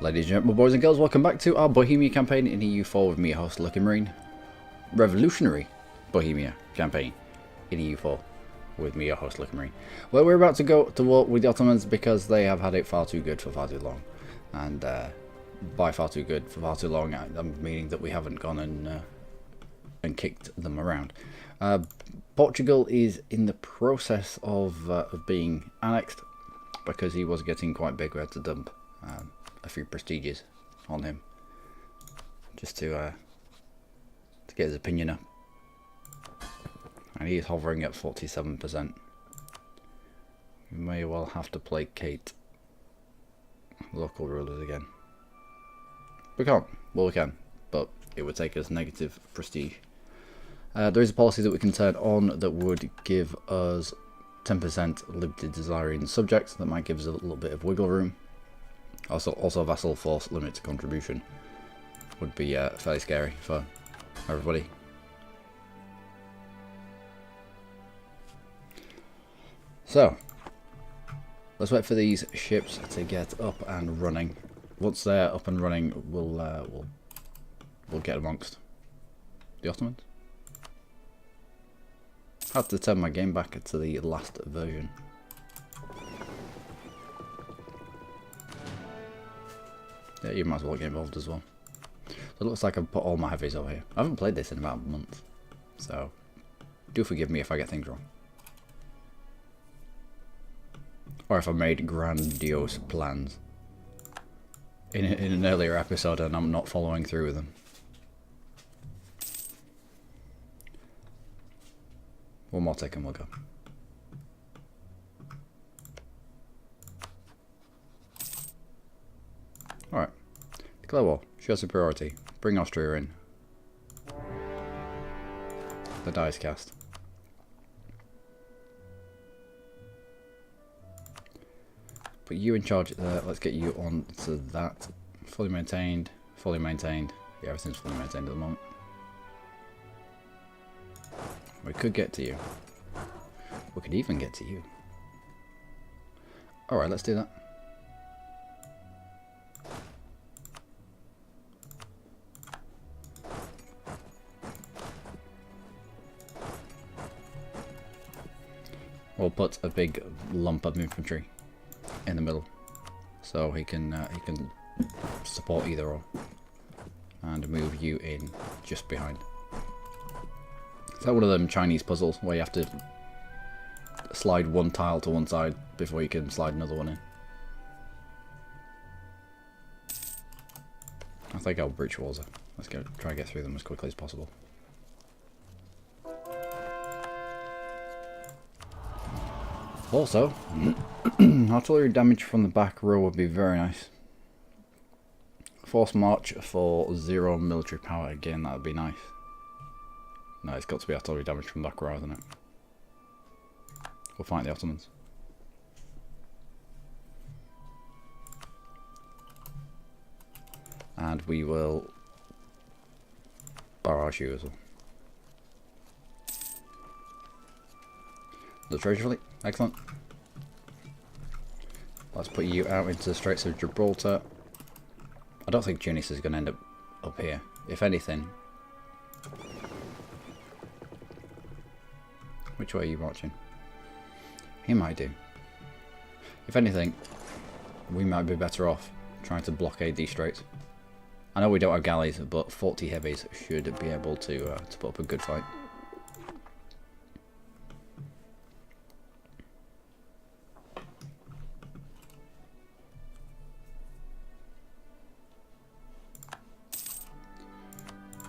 Ladies and gentlemen, boys and girls, welcome back to our Bohemia campaign in EU4 with me, your host Luckymarine. Revolutionary Bohemia campaign in EU4 with me, your host Luckymarine. Well, we're about to go to war with the Ottomans because they have had it far too good for far too long. And by far too good for far too long, I'm meaning that we haven't gone and kicked them around. Portugal is in the process of being annexed because he was getting quite big. We had to dump a few prestiges on him just to get his opinion up, and he is hovering at 47%. We may well have to placate local rulers again. We can't. Well, we can, but it would take us negative prestige. There is a policy that we can turn on that would give us 10% limited desiring subjects. That might give us a little bit of wiggle room. Also vassal force limit to contribution would be fairly scary for everybody. So let's wait for these ships to get up and running. Once they're up and running, we'll get amongst the Ottomans. I have to turn my game back to the last version. Yeah, you might as well get involved as well. So it looks like I've put all my heavies over here. I haven't played this in about a month, so do forgive me if I get things wrong. Or if I made grandiose plans in an earlier episode and I'm not following through with them. One more tick and we'll go. Alright. Declare war. Show superiority. Bring Austria in. The die is cast. Put you in charge there. Let's get you on to that. Fully maintained. Fully maintained. Yeah, everything's fully maintained at the moment. We could get to you. We could even get to you. Alright, let's do that. We'll put a big lump of infantry in the middle, so he can support either or, and move you in just behind. Is that one of them Chinese puzzles where you have to slide one tile to one side before you can slide another one in? I think I'll breach walls. Let's go try and get through them as quickly as possible. Also, artillery damage from the back row would be very nice. Force march for 0 military power again, that would be nice. No, it's got to be artillery damage from the back row, isn't it? We'll fight the Ottomans. And we will barrage you as well. The treasure fleet, excellent. Let's put you out into the Straits of Gibraltar. I don't think Tunis is going to end up here. If anything, which way are you watching? He might do. If anything, we might be better off trying to blockade these straits. I know we don't have galleys, but 40 heavies should be able to put up a good fight.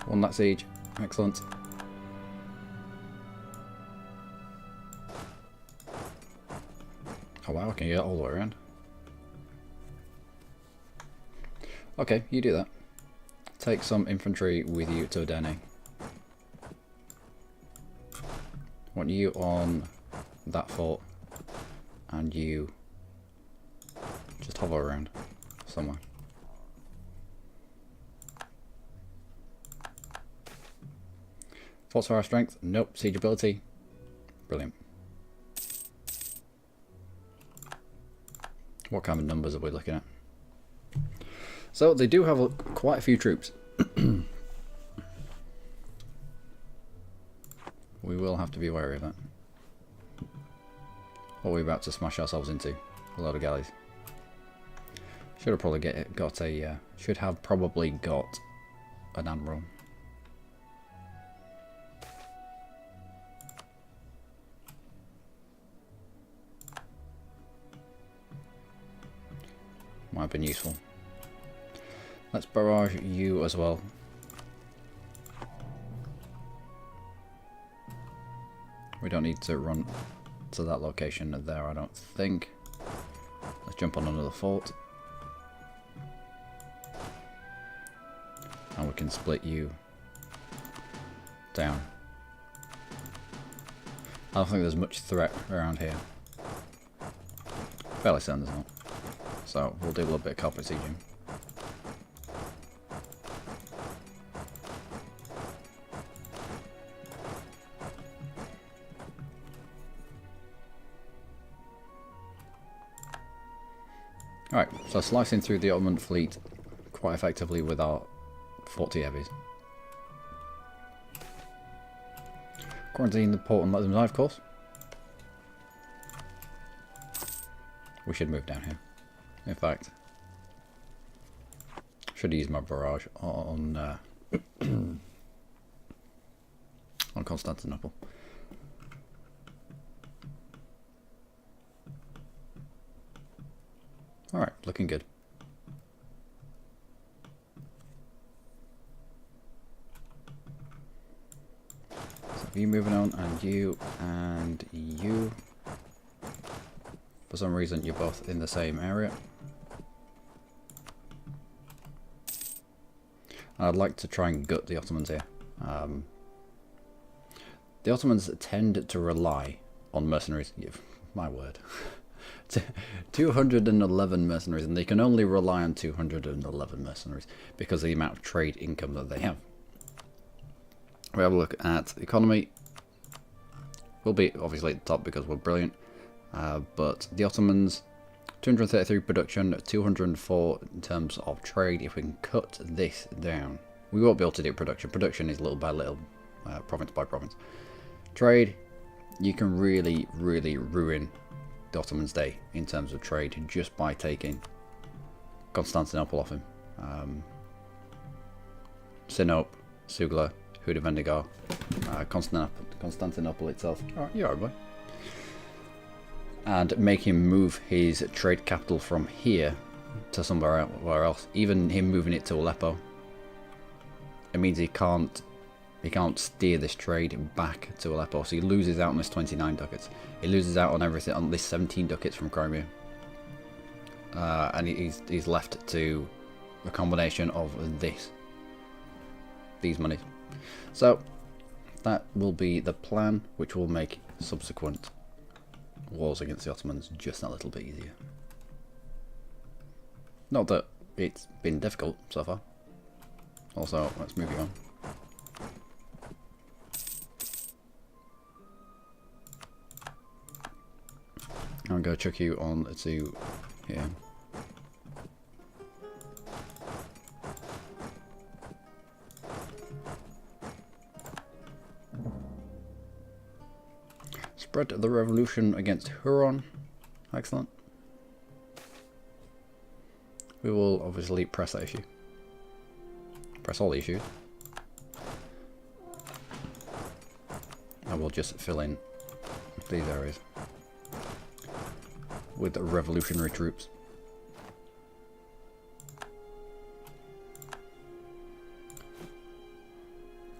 Won that siege. Excellent. Oh wow, I can get all the way around. Okay, you do that. Take some infantry with you to Dene. I want you on that fort, and you just hover around somewhere. Force fire strength? Nope. Siege ability? Brilliant. What kind of numbers are we looking at? So they do have quite a few troops. We will have to be wary of that. What are we about to smash ourselves into? A load of galleys. Should have probably should have probably got an admiral. Might have been useful. Let's barrage you as well. We don't need to run to that location there, I don't think. Let's jump on another fort. And we can split you down. I don't think there's much threat around here. Fairly certain there's not. So we'll do a little bit of carpet sieging. Alright, so slicing through the Ottoman fleet quite effectively with our 40 heavies. Quarantine the port and let them die, of course. We should move down here. In fact, should use my barrage on on Constantinople. Alright, looking good. So you moving on, and you, and you. For some reason you're both in the same area. I'd like to try and gut the Ottomans here. The Ottomans tend to rely on mercenaries. My word. 211 mercenaries, and they can only rely on 211 mercenaries because of the amount of trade income that they have. We have a look at the economy. We'll be obviously at the top because we're brilliant. But the Ottomans, 233 production, 204 in terms of trade. If we can cut this down, we won't be able to do production. Production is little by little, province by province. Trade, you can really ruin the Ottomans' day in terms of trade just by taking Constantinople off him. Sinope, Sugla, Huda Vendigar, Constantinople itself. Alright, you're alright, boy. And make him move his trade capital from here to somewhere else. Even him moving it to Aleppo, it means he can't steer this trade back to Aleppo, so he loses out on this 29 ducats. He loses out on everything, on this 17 ducats from Crimea, and he's left to a combination of these monies. So that will be the plan, which will make subsequent wars against the Ottomans just a little bit easier. Not that it's been difficult so far. Also, let's move it on. I'm going to chuck you on to here. Spread the revolution against Huron. Excellent. We will obviously press that issue. Press all the issues. I will just fill in these areas with revolutionary troops.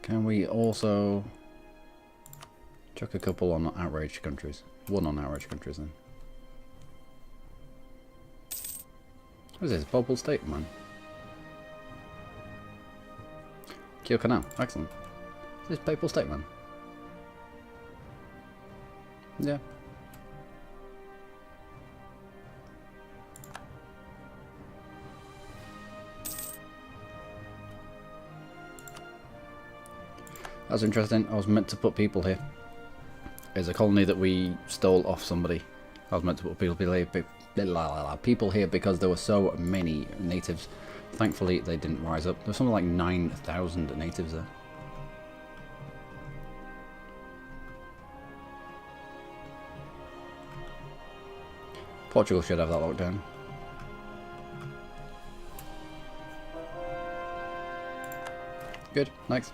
Can we also chuck a couple on outraged countries? One on outraged countries then. What is this? Bobble State, man. Kiel Canal, excellent. Is this Papal State, man? Yeah. That's interesting. I was meant to put people here. There's a colony that we stole off somebody. I was meant to put people here because there were so many natives. Thankfully, they didn't rise up. There was something like 9,000 natives there. Portugal should have that locked down. Good, next.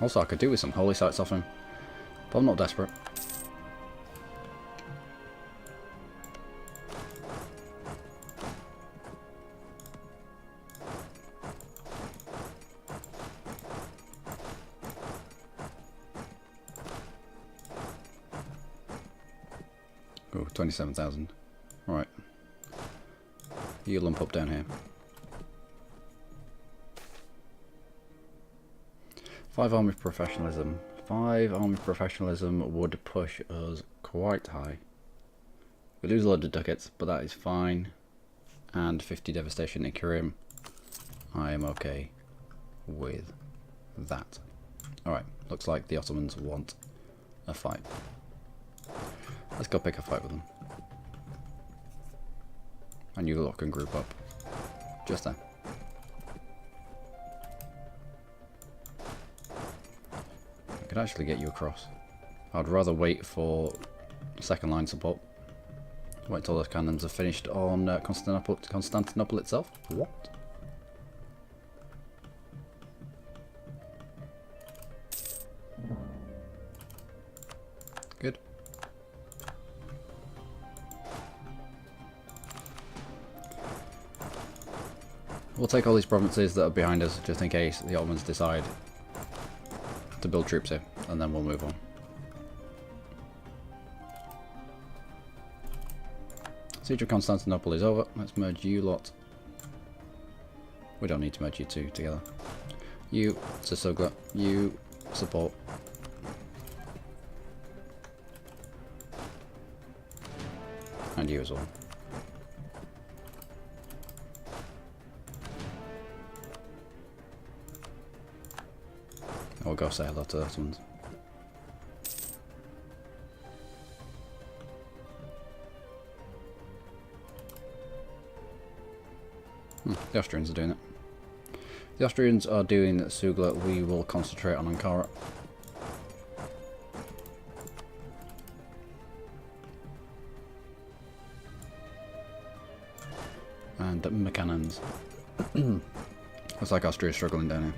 Also, I could do with some holy sites off him, but I'm not desperate. Oh, 27,000. Alright. You lump up down here. 5 army professionalism. 5 army professionalism would push us quite high. We lose a lot of ducats, but that is fine. And 50 devastation in Kirim. I am okay with that. Alright, looks like the Ottomans want a fight. Let's go pick a fight with them. And you lot can group up. Just there. I could actually get you across. I'd rather wait for second line support. Wait till those cannons are finished on Constantinople itself. What? Good. We'll take all these provinces that are behind us just in case the Ottomans decide to build troops here, and then we'll move on. Siege of Constantinople is over. Let's merge you lot. We don't need to merge you two together. You, Sisugla, you support. And you as well. I'll go say hello to those ones. The Austrians are doing it. The Austrians are doing Sugla. We will concentrate on Ankara. And Mechanans. Looks like Austria is struggling down here.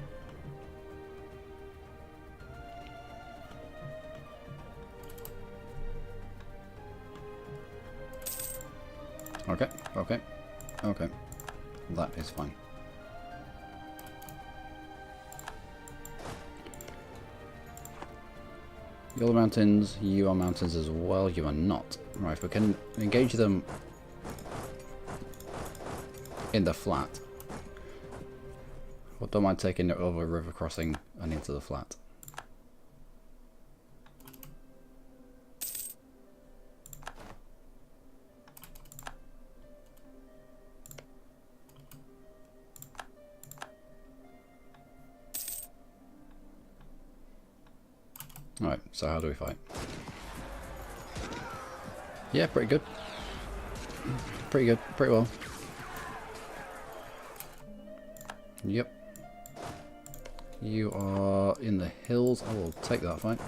Okay, okay, okay. That is fine. You're the mountains, you are mountains as well, you are not. Right, we can engage them in the flat. I don't mind taking it over a river crossing and into the flat. Alright, so how do we fight? Yeah, pretty good. Pretty good, pretty well. Yep. You are in the hills. I will take that fight.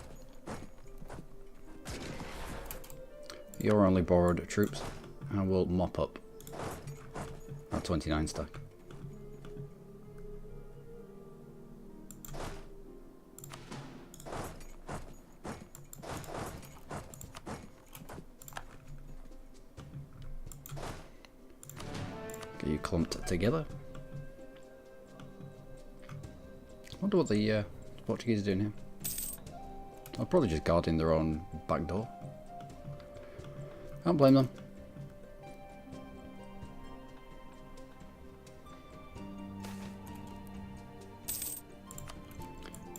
You're only borrowed troops. I will mop up that 29 stack. Get you clumped together. I wonder what the Portuguese are doing here. They're probably just guarding their own back door. Can't blame them.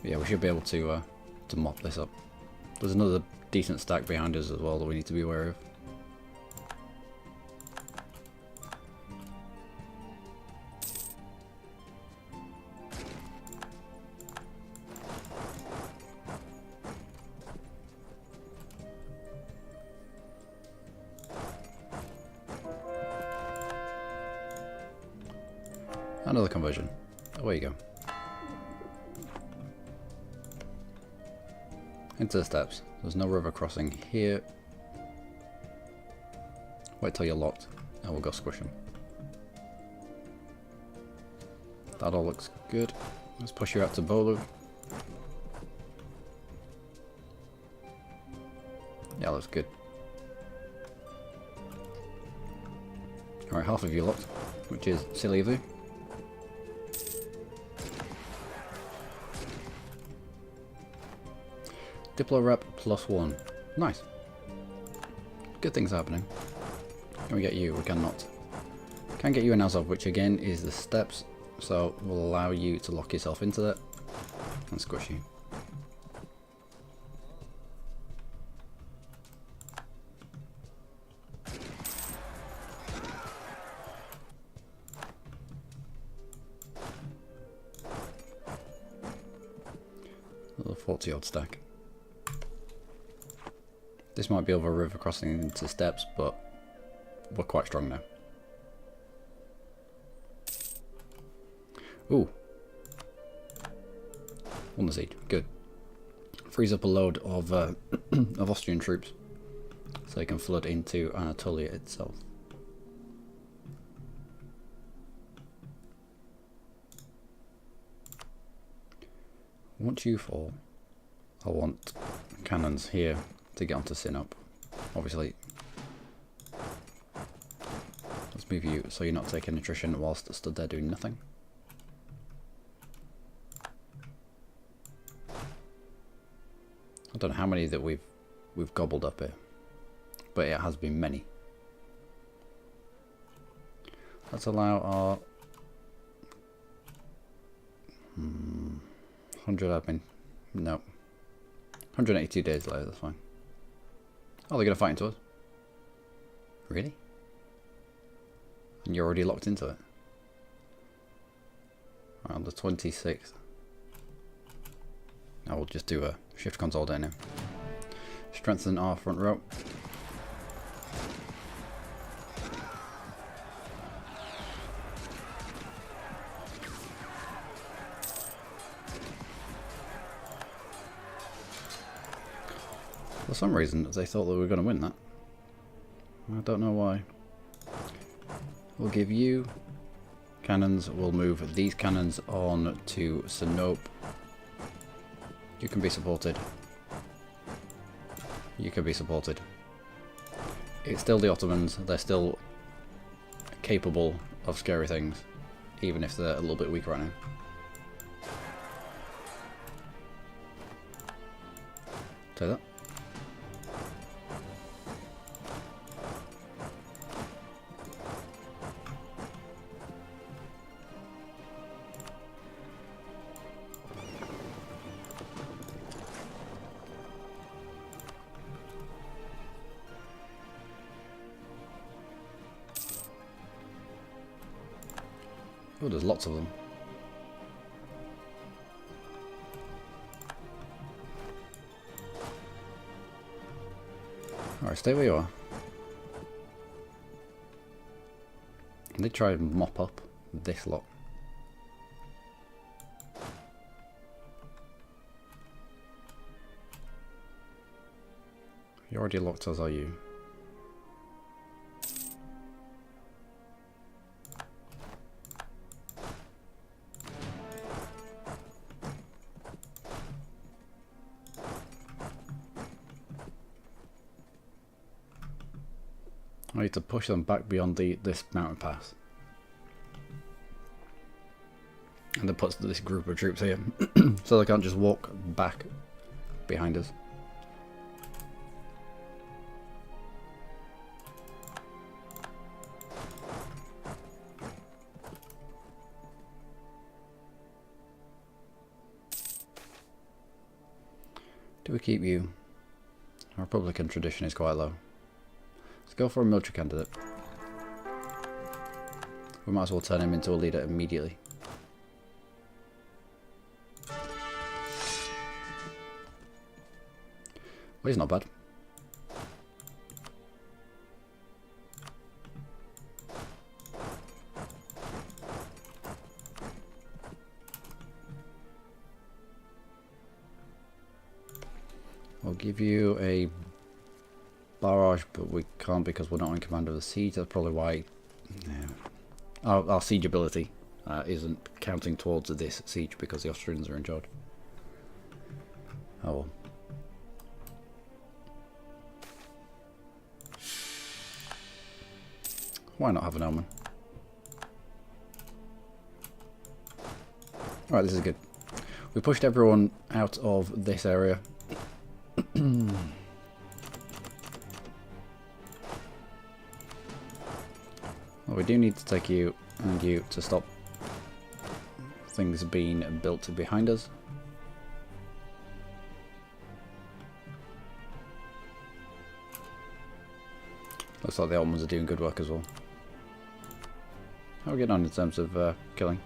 But yeah, we should be able to mop this up. There's another decent stack behind us as well that we need to be aware of. Another conversion. Away you go. Into the steppes. There's no river crossing here. Wait till you're locked and we'll go squish them. That all looks good. Let's push you out to Bolu. Yeah, looks good. Alright, half of you locked, which is silly of you. Diplo rep +1. Nice. Good things happening. Can we get you? We cannot. Can get you an Azov, which again is the steps, so will allow you to lock yourself into that and squish you. Another 40 odd stack. This might be over a river crossing into steps, but we're quite strong now. Ooh. Won the siege. Good. Frees up a load of of Austrian troops, so they can flood into Anatolia itself. Once you fall, I want cannons here to get onto Sinop. Obviously, let's move you so you're not taking attrition whilst stood there doing nothing. I don't know how many that we've gobbled up here, but it has been many. Let's allow our 100 admin. No. 182 days later, that's fine. Oh, they're going to fight into us? Really? And you're already locked into it? Right, on the 26th. Now we'll just do a shift console down now. Strengthen our front row. For some reason, they thought that we were going to win that. I don't know why. We'll give you cannons. We'll move these cannons on to Sinope. You can be supported. You can be supported. It's still the Ottomans. They're still capable of scary things, even if they're a little bit weak right now. Take that. Oh, there's lots of them. Alright, stay where you are. They try and mop up this lot. You're already locked, as are you. I need to push them back beyond this mountain pass. And that puts this group of troops here, so they can't just walk back behind us. Do we keep you? Our Republican tradition is quite low. Let's go for a military candidate. We might as well turn him into a leader immediately. Well, he's not bad. We'll give you a barrage, but we can't because we're not in command of the siege. That's probably why our siege ability isn't counting towards this siege because the Austrians are in charge. Oh well. Why not have an omen? Right, this is good. We pushed everyone out of this area. Well, we do need to take you and you to stop things being built behind us. Looks like the Ottomans are doing good work as well. How are we getting on in terms of killing?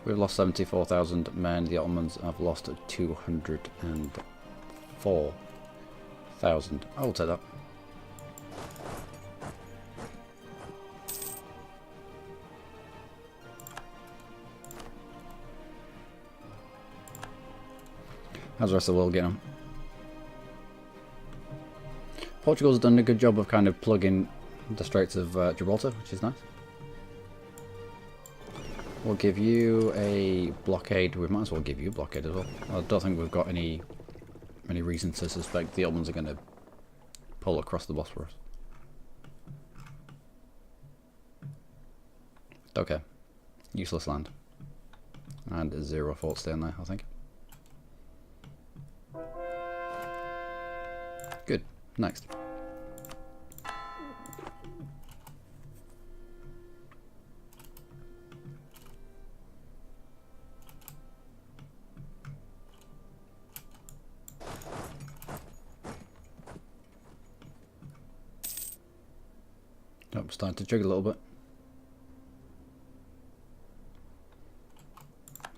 We've lost 74,000 men. The Ottomans have lost 204,000. I will take that. How's the rest of the world getting on? Portugal's done a good job of kind of plugging the Straits of Gibraltar, which is nice. We'll give you a blockade. We might as well give you a blockade as well. I don't think we've got any reason to suspect the Ottomans are going to pull across the Bosphorus. Okay. Useless land. And 0 forts down there, I think. Good. Next. Oh, starting to jig a little bit.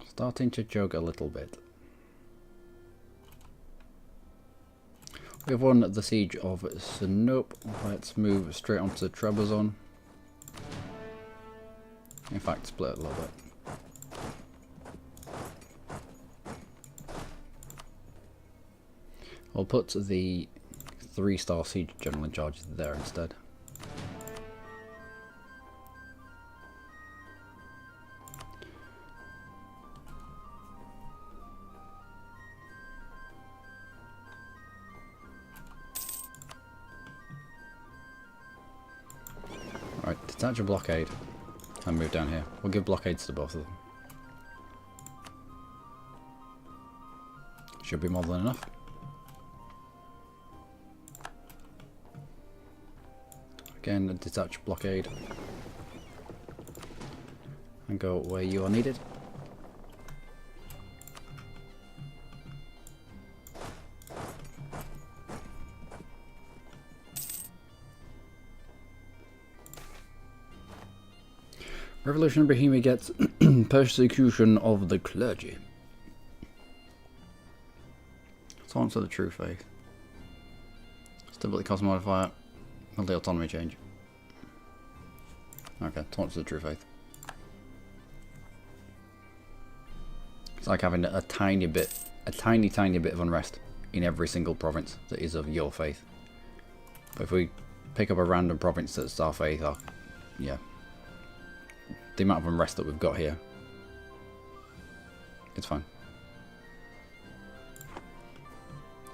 Starting to jog a little bit. We've won the siege of Sinope. Let's move straight onto Trebizond. In fact, split it a little bit. I'll put the 3-star siege general in charge there instead. Alright, detach a blockade and move down here. We'll give blockades to both of them. Should be more than enough. Again, a detach blockade. And go where you are needed. Revolution in Bohemia gets persecution of the clergy. Tolerance of the true faith. Stability cost modifier. Will the autonomy change? Okay, tolerance of the true faith. It's like having a tiny bit, a tiny bit of unrest in every single province that is of your faith. But if we pick up a random province that's our faith, yeah. The amount of unrest that we've got here, it's fine.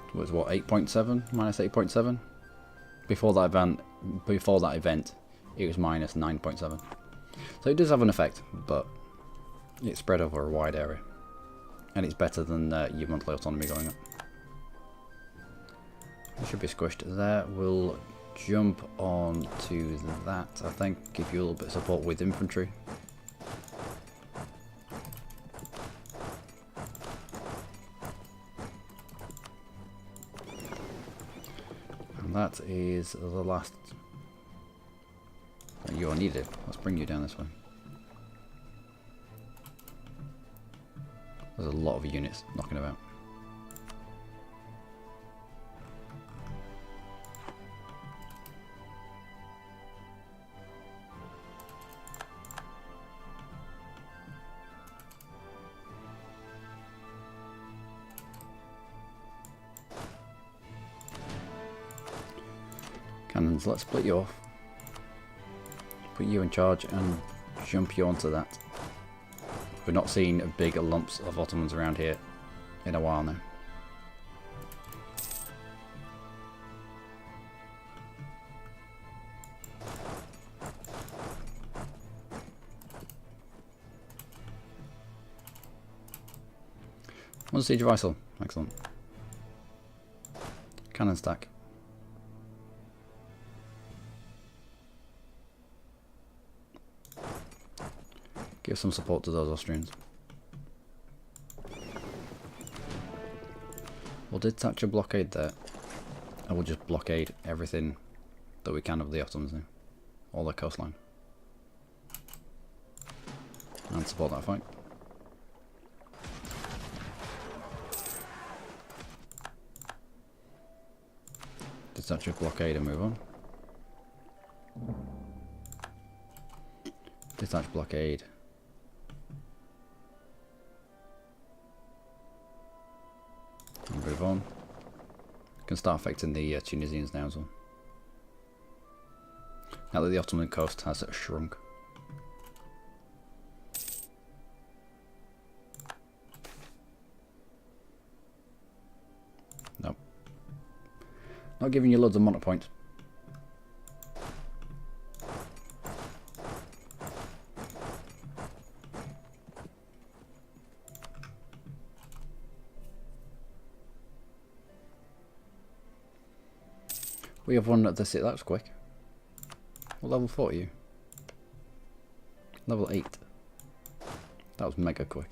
It was what, 8.7 minus 8.7? Before that event, it was minus 9.7. So it does have an effect, but it's spread over a wide area, and it's better than your monthly autonomy going up. It should be squished there. We'll jump on to that, I think, give you a little bit of support with infantry. And that is the last that you are needed. Let's bring you down this way. There's a lot of units knocking about. Cannons, let's split you off. Put you in charge and jump you onto that. We're not seeing big lumps of Ottomans around here in a while now. One siege of ISIL. Excellent. Cannon stack. Give some support to those Austrians. We'll detach a blockade there. And we'll just blockade everything that we can of the Ottomans now. All their coastline. And support that fight. Detach a blockade and move on. Detach blockade. And move on. Can start affecting the Tunisians now as well. Now that the Ottoman coast has shrunk. Nope. Not giving you loads of monarch points. We have one at the city. That's quick. What level 4 are you? Level 8. That was mega quick.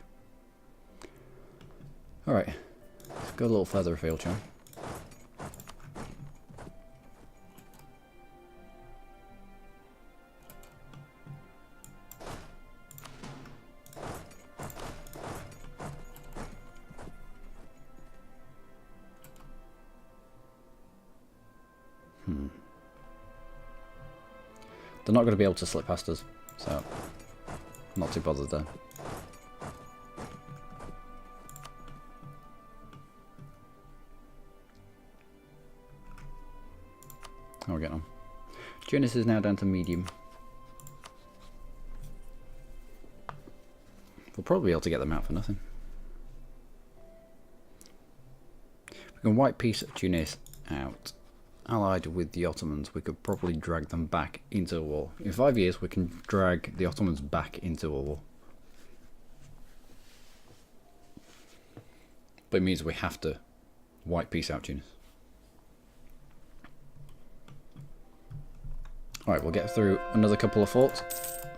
Alright. Let's go a little further afield, shall we? They're not going to be able to slip past us, so not too bothered there. How are we getting on? Tunis is now down to medium. We'll probably be able to get them out for nothing. We can white piece Tunis out. Allied with the Ottomans, we could probably drag them back into a war. In 5 years, we can drag the Ottomans back into a war. But it means we have to white piece out Tunis. Alright, we'll get through another couple of forts,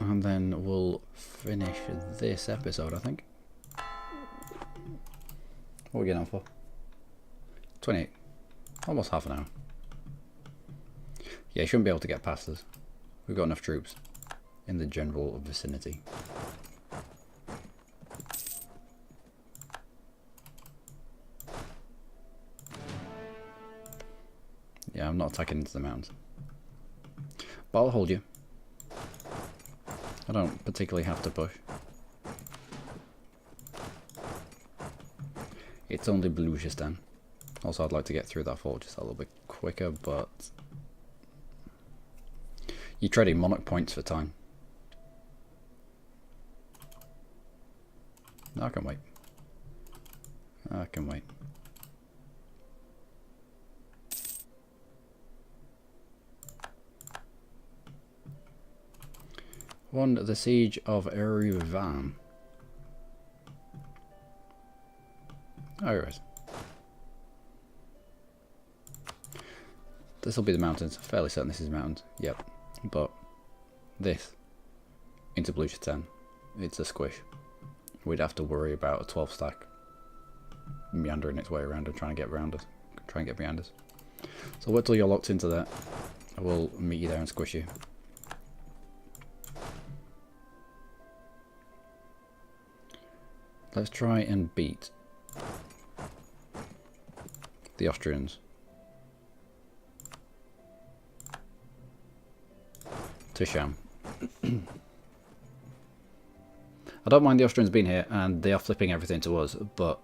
and then we'll finish this episode, I think. What are we getting on for? 28. Almost half an hour. Yeah, he shouldn't be able to get past us. We've got enough troops in the general vicinity. Yeah, I'm not attacking into the mountains. But I'll hold you. I don't particularly have to push. It's only Baluchistan. Also, I'd like to get through that fort just a little bit quicker, but you're trading monarch points for time. No, I can wait. I can wait. Won the siege of Erivan. Oh, right. This will be the mountains. Fairly certain this is mountains. Yep. But this into Baluchistan, it's a squish. We'd have to worry about a 12 stack meandering its way around and trying to get around us, try and get behind us. So wait till you're locked into that. I will meet you there and squish you. Let's try and beat the Austrians. To Sham. I don't mind the Austrians being here, and they are flipping everything to us, but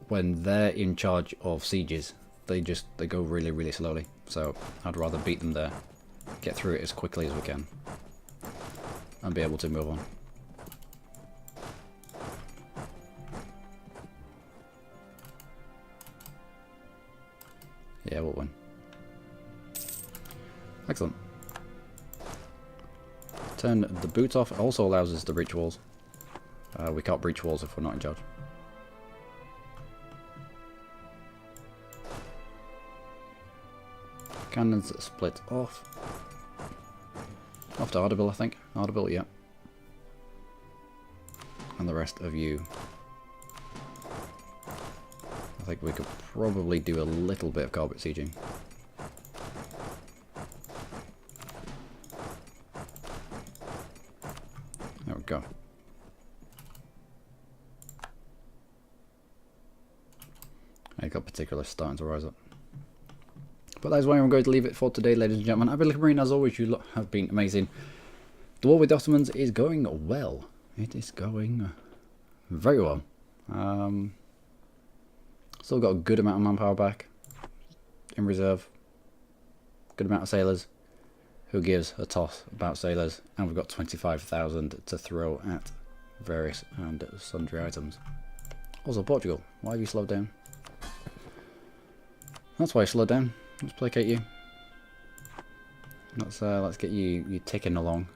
when they're in charge of sieges, they go really, really slowly. So I'd rather beat them there, get through it as quickly as we can, and be able to move on. Yeah, we'll win. Excellent. Turn the boot off. It also allows us to breach walls. We can't breach walls if we're not in charge. Cannons split off. Off to Audible, I think. Audible, yeah. And the rest of you. I think we could probably do a little bit of carpet sieging. There we go. I got particular starting to rise up. But that's where I'm going to leave it for today, ladies and gentlemen. I've been Luckymarine, as always. You lot have been amazing. The war with the Ottomans is going well. It is going very well. Still got a good amount of manpower back in reserve. Good amount of sailors. Who gives a toss about sailors? And we've got 25,000 to throw at various and sundry items. Also, Portugal. Why have you slowed down? That's why you slowed down. Let's placate you. Let's get you ticking along.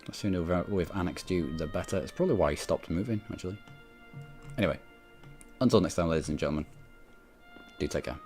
The sooner we've annexed you, the better. It's probably why he stopped moving, actually. Anyway, until next time, ladies and gentlemen, do take care.